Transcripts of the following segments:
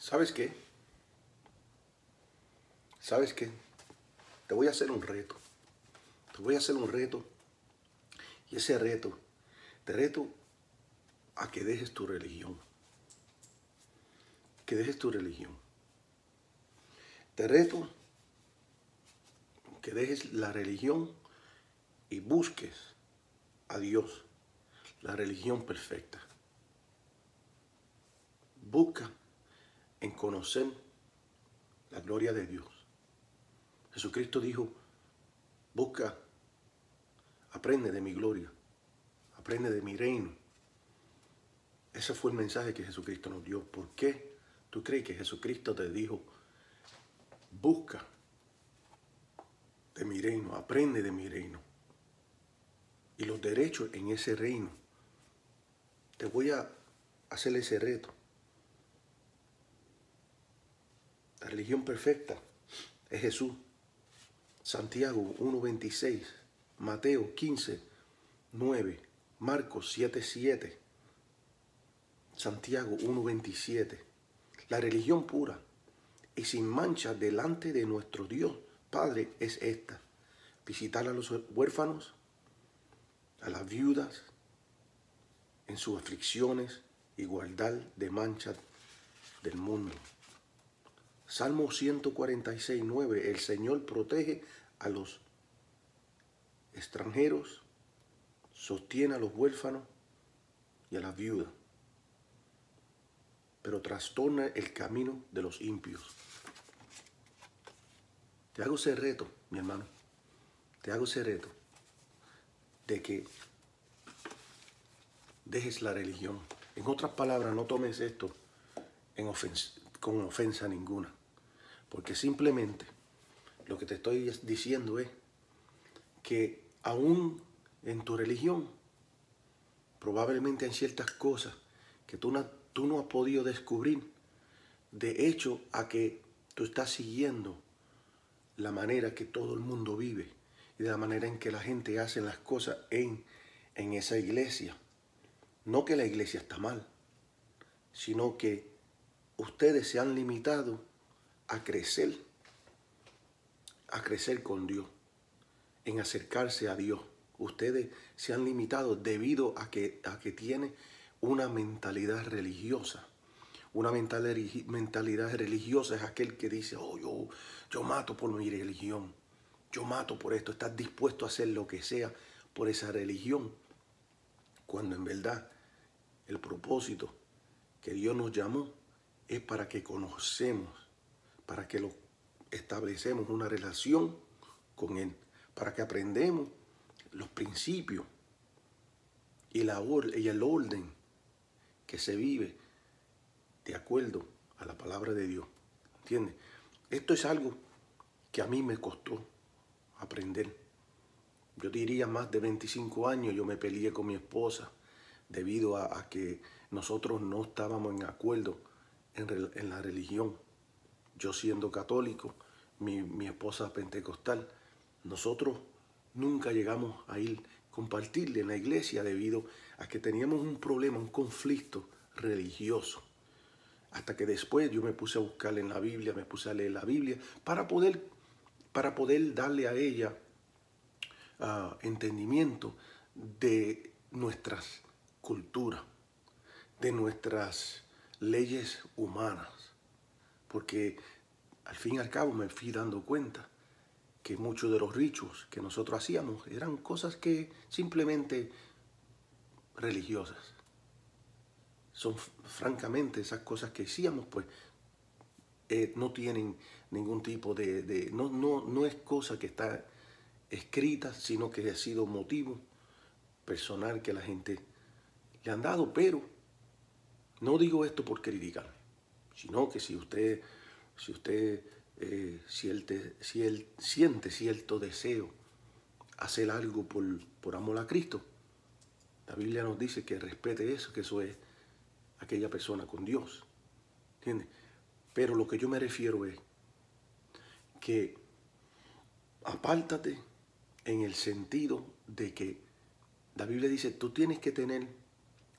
¿Sabes qué? ¿Sabes qué? Te voy a hacer un reto. Te voy a hacer un reto. Y ese reto, te reto a que dejes tu religión. Que dejes tu religión. Te reto que dejes la religión y busques a Dios, la religión perfecta. Busca en conocer la gloria de Dios. Jesucristo dijo, busca, aprende de mi gloria, aprende de mi reino. Ese fue el mensaje que Jesucristo nos dio. ¿Por qué tú crees que Jesucristo te dijo, busca de mi reino, aprende de mi reino? Y los derechos en ese reino. Te voy a hacer ese reto. La religión perfecta es Jesús. Santiago 1:26, Mateo 15:9, Marcos 7:7, Santiago 1:27. La religión pura y sin mancha delante de nuestro Dios Padre es esta: visitar a los huérfanos, a las viudas en sus aflicciones y guardar de mancha del mundo. Salmo 146:9. El Señor protege a los extranjeros, sostiene a los huérfanos y a las viudas, pero trastorna el camino de los impíos. Te hago ese reto, mi hermano. Te hago ese reto de que dejes la religión. En otras palabras, no tomes esto con ofensa ninguna, porque simplemente lo que te estoy diciendo es que aún en tu religión probablemente hay ciertas cosas que tú no has podido descubrir, de hecho a que tú estás siguiendo la manera que todo el mundo vive y de la manera en que la gente hace las cosas en esa iglesia. No que la iglesia está mal, sino que ustedes se han limitado a crecer con Dios, en acercarse a Dios. Ustedes se han limitado debido a que tienen una mentalidad religiosa. Una mentalidad religiosa es aquel que dice, oh, yo mato por mi religión, yo mato por esto. Estás dispuesto a hacer lo que sea por esa religión, cuando en verdad el propósito que Dios nos llamó es para que conocemos, para que establecemos una relación con Él, para que aprendemos los principios y el orden que se vive de acuerdo a la palabra de Dios. ¿Entiendes? Esto es algo que a mí me costó aprender. Yo diría más de 25 años yo me peleé con mi esposa debido a que nosotros no estábamos en acuerdo en la religión. Yo siendo católico, mi esposa pentecostal, nosotros nunca llegamos a compartirle en la iglesia debido a que teníamos un problema, un conflicto religioso. Hasta que después yo me puse a buscar en la Biblia, me puse a leer la Biblia para poder darle a ella entendimiento de nuestras culturas, de nuestras leyes humanas. Porque al fin y al cabo me fui dando cuenta que muchos de los rituals que nosotros hacíamos eran cosas que simplemente religiosas. Son francamente esas cosas que hacíamos, pues no tienen ningún tipo no es cosa que está escrita, sino que ha sido motivo personal que la gente le han dado. Pero no digo esto por criticar, sino que si él siente cierto deseo hacer algo por amor a Cristo, la Biblia nos dice que respete eso, que eso es aquella persona con Dios. ¿Entiendes? Pero lo que yo me refiero es que apártate en el sentido de que la Biblia dice, tú tienes que tener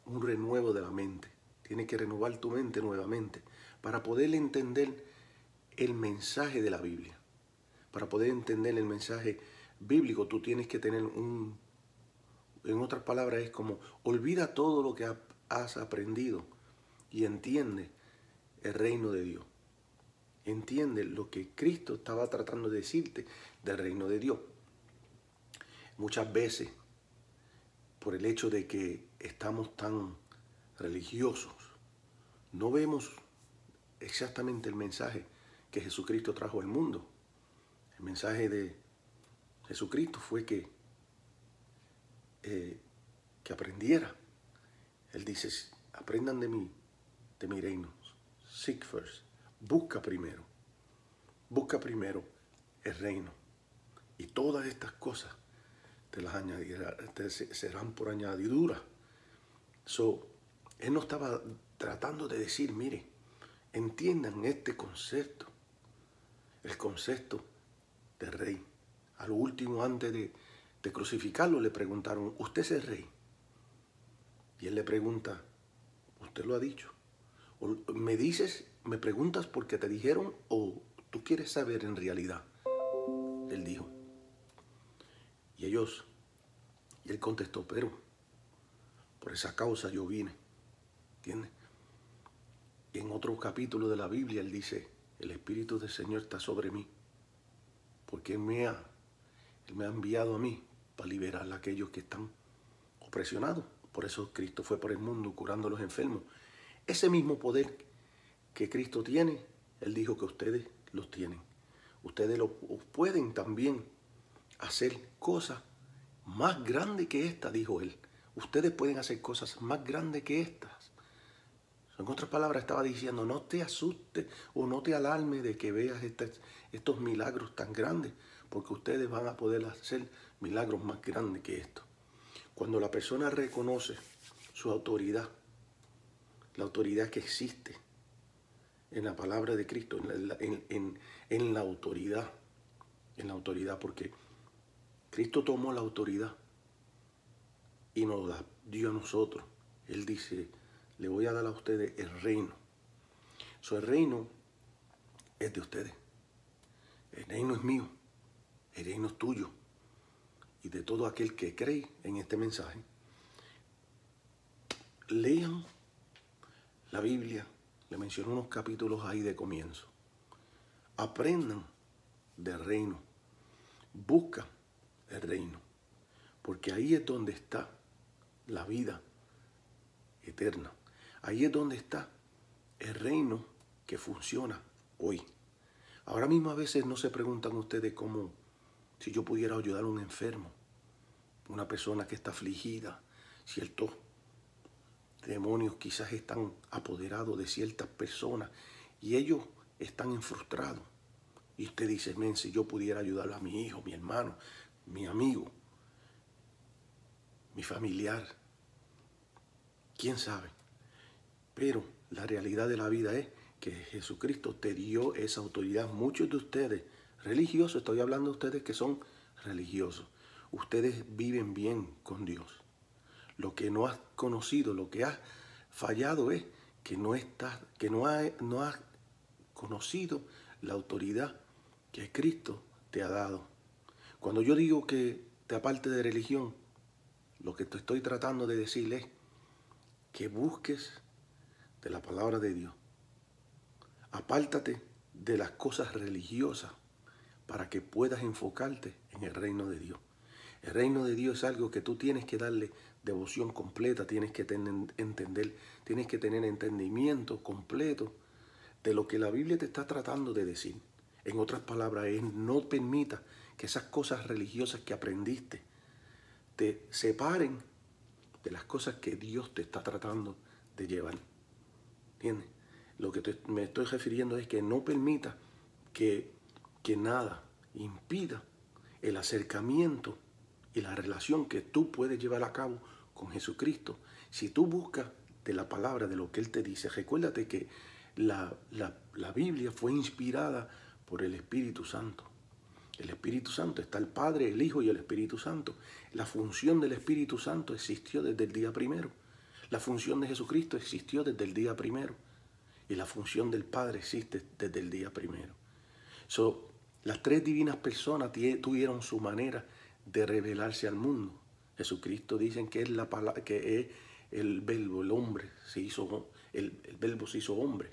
un renuevo de la mente. tienes que renovar tu mente nuevamente para poder entender el mensaje de la Biblia. Para poder entender el mensaje bíblico, tú tienes que tener en otras palabras, es como, olvida todo lo que has aprendido y entiende el reino de Dios. Entiende lo que Cristo estaba tratando de decirte del reino de Dios. Muchas veces, por el hecho de que estamos tan religiosos, no vemos exactamente el mensaje que Jesucristo trajo al mundo. El mensaje de Jesucristo fue que aprendiera. Él dice, aprendan de mi reino. Seek first. Busca primero el reino. Y todas estas cosas te las añadirá, serán por añadidura. Él no estaba tratando de decir, mire, entiendan este concepto, el concepto de rey. A lo último, antes de crucificarlo, le preguntaron, ¿usted es el rey? Y él le pregunta, ¿usted lo ha dicho? ¿O me preguntas porque te dijeron o tú quieres saber en realidad? Él dijo. Y él contestó, pero por esa causa yo vine. ¿Entiendes? Y en otro capítulo de la Biblia él dice, el Espíritu del Señor está sobre mí, porque Él me ha enviado a mí para liberar a aquellos que están opresionados. Por eso Cristo fue por el mundo curando a los enfermos. Ese mismo poder que Cristo tiene, Él dijo que ustedes los tienen. Ustedes pueden también hacer cosas más grandes que esta, dijo Él. Ustedes pueden hacer cosas más grandes que estas. En otras palabras, estaba diciendo, no te asustes o no te alarmes de que veas estos milagros tan grandes, porque ustedes van a poder hacer milagros más grandes que esto. Cuando la persona reconoce su autoridad, la autoridad que existe en la palabra de Cristo, en la autoridad, porque Cristo tomó la autoridad y nos la dio a nosotros. Él dice, le voy a dar a ustedes el reino. El reino es de ustedes. El reino es mío. El reino es tuyo. Y de todo aquel que cree en este mensaje. Lean la Biblia. Le menciono unos capítulos ahí de comienzo. Aprendan del reino. Buscan el reino. Porque ahí es donde está la vida eterna. Ahí es donde está el reino que funciona hoy. Ahora mismo a veces no se preguntan ustedes cómo, si yo pudiera ayudar a un enfermo, una persona que está afligida, ciertos demonios quizás están apoderados de ciertas personas y ellos están frustrados. Y usted dice, men, si yo pudiera ayudar a mi hijo, mi hermano, mi amigo, mi familiar, quién sabe. Pero la realidad de la vida es que Jesucristo te dio esa autoridad. Muchos de ustedes, religiosos, estoy hablando de ustedes que son religiosos, ustedes viven bien con Dios. Lo que no has conocido, lo que has fallado es que no has conocido la autoridad que Cristo te ha dado. Cuando yo digo que te aparte de religión, lo que te estoy tratando de decir es que busques de la palabra de Dios. Apártate de las cosas religiosas para que puedas enfocarte en el reino de Dios. El reino de Dios es algo que tú tienes que darle devoción completa, tienes que tienes que tener entendimiento completo de lo que la Biblia te está tratando de decir. En otras palabras, no permita que esas cosas religiosas que aprendiste te separen de las cosas que Dios te está tratando de llevar. ¿Entiendes? Lo que me estoy refiriendo es que no permita que nada impida el acercamiento y la relación que tú puedes llevar a cabo con Jesucristo. Si tú buscas de la palabra, de lo que Él te dice, recuérdate que la Biblia fue inspirada por el Espíritu Santo. El Espíritu Santo, está el Padre, el Hijo y el Espíritu Santo. La función del Espíritu Santo existió desde el día primero. La función de Jesucristo existió desde el día primero y la función del Padre existe desde el día primero. Las tres divinas personas tuvieron su manera de revelarse al mundo. Jesucristo dicen que es la palabra, que es el verbo, el hombre, el verbo se hizo hombre.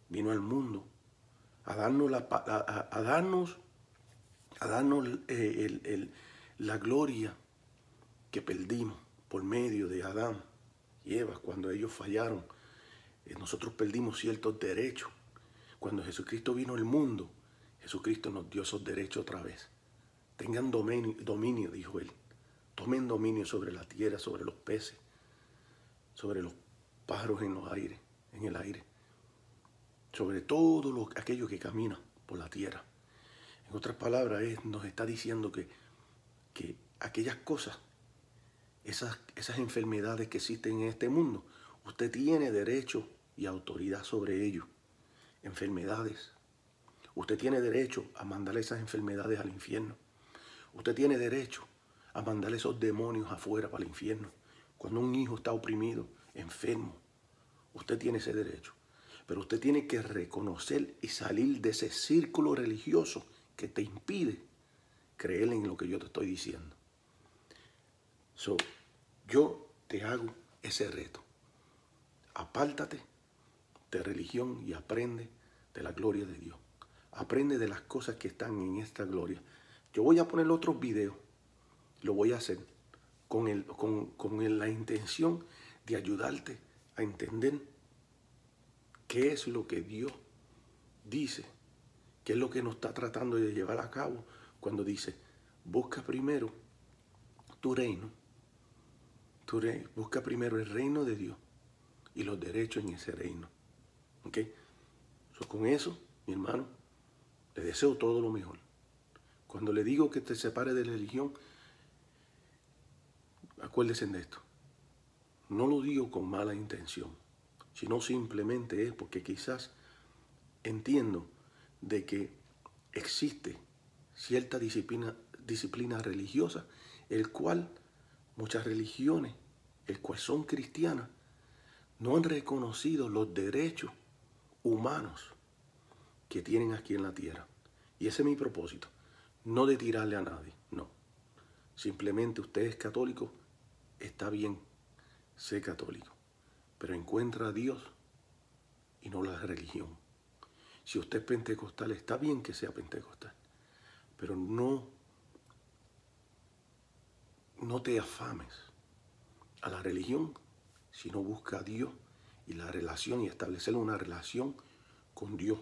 Vino al mundo a darnos la gloria que perdimos por medio de Adán y Eva cuando ellos fallaron. Nosotros perdimos ciertos derechos. Cuando Jesucristo vino al mundo, Jesucristo nos dio esos derechos otra vez. Tengan dominio, dijo él. Tomen dominio sobre la tierra, sobre los peces, sobre los pájaros en el aire, sobre todo aquello que camina por la tierra. En otras palabras, nos está diciendo que aquellas cosas, esas enfermedades que existen en este mundo, usted tiene derecho y autoridad sobre ello. Enfermedades. Usted tiene derecho a mandar esas enfermedades al infierno. Usted tiene derecho a mandar esos demonios afuera para el infierno. Cuando un hijo está oprimido, enfermo, usted tiene ese derecho. Pero usted tiene que reconocer y salir de ese círculo religioso que te impide creer en lo que yo te estoy diciendo. Yo te hago ese reto. Apártate de religión y aprende de la gloria de Dios. Aprende de las cosas que están en esta gloria. Yo voy a poner otros videos. Lo voy a hacer con la intención de ayudarte a entender qué es lo que Dios dice, qué es lo que nos está tratando de llevar a cabo cuando dice, busca primero tu reino, busca primero el reino de Dios y los derechos en ese reino. ¿Ok? Con eso, mi hermano, le deseo todo lo mejor. Cuando le digo que te separe de la religión, acuérdese de esto. No lo digo con mala intención, sino simplemente es porque quizás entiendo de que existe cierta disciplina religiosa, el cual muchas religiones, el cual son cristianas, no han reconocido los derechos humanos que tienen aquí en la tierra. Y ese es mi propósito, no de tirarle a nadie, no. Simplemente usted es católico, está bien, sé católico, pero encuentra a Dios y no la religión. Si usted es pentecostal, está bien que sea pentecostal, pero no te afames a la religión, sino busca a Dios y la relación y establecer una relación con Dios.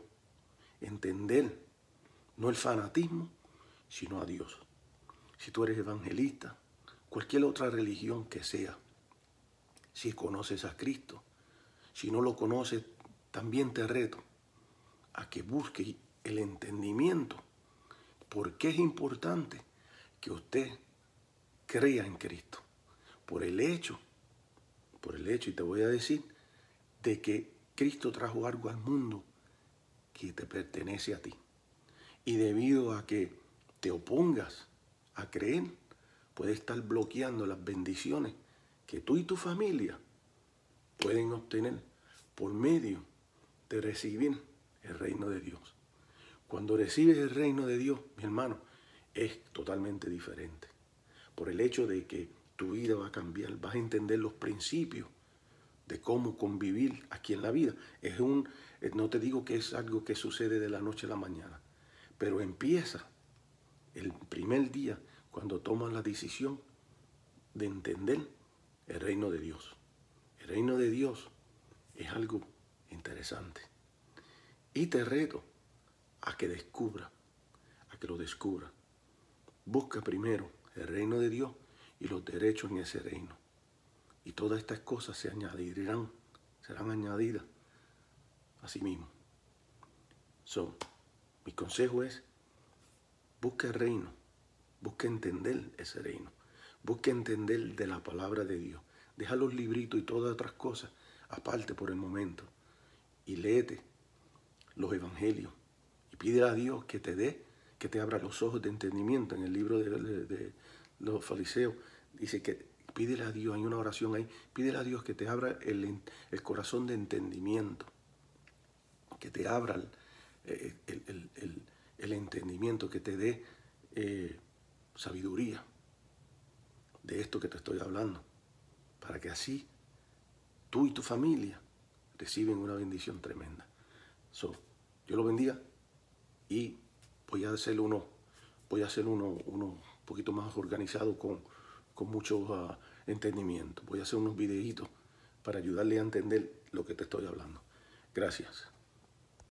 Entender, no el fanatismo, sino a Dios. Si tú eres evangelista, cualquier otra religión que sea, si conoces a Cristo, si no lo conoces, también te reto a que busques el entendimiento. ¿Por qué es importante que usted crea en Cristo? Por el hecho, y te voy a decir, de que Cristo trajo algo al mundo que te pertenece a ti. Y debido a que te opongas a creer, puedes estar bloqueando las bendiciones que tú y tu familia pueden obtener por medio de recibir el reino de Dios. Cuando recibes el reino de Dios, mi hermano, es totalmente diferente. Por el hecho de que tu vida va a cambiar, vas a entender los principios de cómo convivir aquí en la vida. No te digo que es algo que sucede de la noche a la mañana, pero empieza el primer día cuando tomas la decisión de entender el reino de Dios. El reino de Dios es algo interesante. Y te reto a que lo descubra. Busca primero el reino de Dios y los derechos en ese reino. Y todas estas cosas serán añadidas a sí mismo. Mi consejo es, busca el reino, busca entender ese reino, busca entender de la palabra de Dios. Deja los libritos y todas otras cosas aparte por el momento y léete los evangelios y pide a Dios que te abra los ojos de entendimiento. En el libro de los fariseos dice que Pídele a Dios, hay una oración ahí, pídele a Dios que te abra el corazón de entendimiento, que te abra el entendimiento, que te dé sabiduría de esto que te estoy hablando, para que así tú y tu familia reciben una bendición tremenda. Yo lo bendiga y voy a hacer uno un poquito más organizado con mucho entendimiento. Voy a hacer unos videitos para ayudarle a entender lo que te estoy hablando. Gracias.